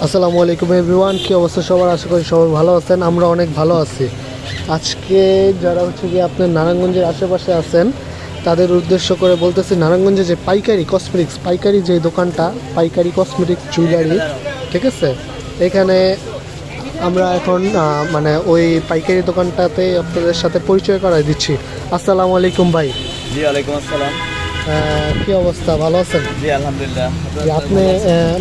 আসসালামু আলাইকুম এভরিওয়ান, কী অবস্থা সবার? আশা করি সবাই ভালো আছেন। আমরা অনেক ভালো আছি। আজকে যারা হচ্ছে গিয়ে আপনার নারায়ণগঞ্জের আশেপাশে আছেন তাদের উদ্দেশ্য করে বলতেছি, নারায়ণগঞ্জে যে পাইকারি কসমেটিক্স, পাইকারি যে দোকানটা, পাইকারি কসমেটিক্স জুয়েলারি, ঠিক আছে, এখানে আমরা এখন মানে ওই পাইকারি দোকানটাতে আপনাদের সাথে পরিচয় করাই দিচ্ছি। আসসালামু আলাইকুম ভাই। জি ওয়ালাইকুম আসসালাম। কী অবস্থা, ভালো আছেন? জি আলহামদুলিল্লাহ। যে আপনি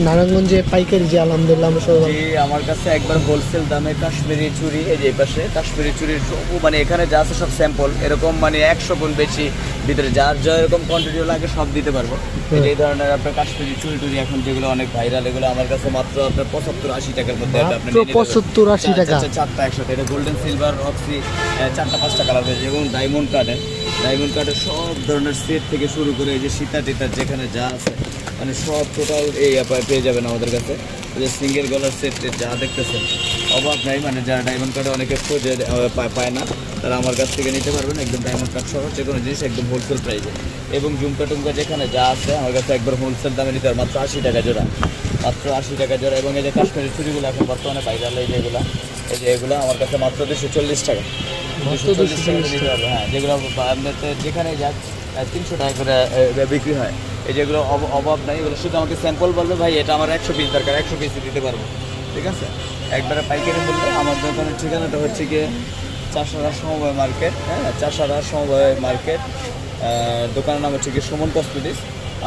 নারায়ণগঞ্জে পাইকারি, যে আলহামদুলিল্লাহ আমরা সবাই জি আমার কাছে একবার হোলসেল দামে কাশ্মীরি চুড়ি, এই যে এই পাশে কাশ্মীরি চুড়ির মানে এখানে যা আছে সব স্যাম্পল, এরকম মানে 100 গুণ বেশি ভিতরে যার যা এরকম কোয়ান্টিটি লাগে সব দিতে পারবো। এই ধরনের আপনার কাশ্মীরি চুড়ি টুড়ি এখন যেগুলো অনেক ভাইরাল, এগুলো আমার কাছে মাত্র আপনার 75-80 টাকার মধ্যে আপনি 75-80 টাকা চারটা একসাথে। এটা গোল্ডেন সিলভার অক্সি, 4টা 5টা কালার হয়েছে এবং ডায়মন্ড কার্ডের সব ধরনের সেট থেকে শুরু করে এই যে সীতা টিতা যেখানে যা আছে মানে সব টোটাল এই পেয়ে যাবেন আমাদের কাছে। যে সিঙ্গেল গলার সেট যা দেখতেছেন অভাব নাই, মানে যারা ডায়মন্ড কার্ডে অনেকে খোঁজে পায় না, তারা আমার কাছ থেকে নিতে পারবেন একদম ডায়মন্ড কার্ড সহ যে কোনো জিনিস একদম হোলসেল প্রাইসে। এবং ঝুমকা টুমকা যেখানে যা আছে আমার কাছে একবার হোলসেল দামে নিতে পারবেন, মাত্র 80 টাকা জোড়া, মাত্র 80 টাকা জোড়া। এবং এই যে কাশ্মীরি চুড়িগুলো এখন বর্তমানে ভাইরাল, এই যেগুলো, এই যে এগুলো আমার কাছে মাত্র 240 টাকা, 240 টাকা নিতে পারবে। হ্যাঁ, যেগুলো আপনাদের যেখানে যাক 300 টাকা করে বিক্রি হয়। এই যেগুলো অভাব নাই, এগুলো শুধু আমাকে স্যাম্পল বলবে ভাই এটা আমার 100 পিস দরকার, 100 পিসই দিতে পারবো, ঠিক আছে। একবারে পাইকারি বললে আমার দোকানের ঠিকানাটা হচ্ছে গিয়ে চাষারা সমবায় মার্কেট। হ্যাঁ, চাষারা সমবায় মার্কেট, দোকানের নাম হচ্ছে গিয়ে সুমন কসমেটিক্স।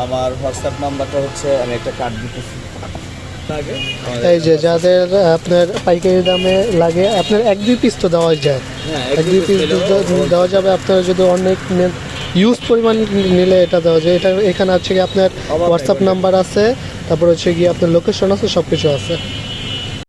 আমার হোয়াটসঅ্যাপ নাম্বারটা হচ্ছে, আমি একটা কার্ড দিতেছি। এই যে যাদের আপনার পাইকারি দামে লাগে, আপনার 1-2 পিস তো দেওয়া যায়, হ্যাঁ 1-2 পিস দেওয়া যাবে। আপনারা যদি অনেক ইউজ পরিমাণ নিলে এটা দেওয়া যায়। এটা এখানে হচ্ছে গিয়ে আপনার হোয়াটসঅ্যাপ নাম্বার আছে, তারপর হচ্ছে গিয়ে আপনার লোকেশন আছে, সব কিছু আছে।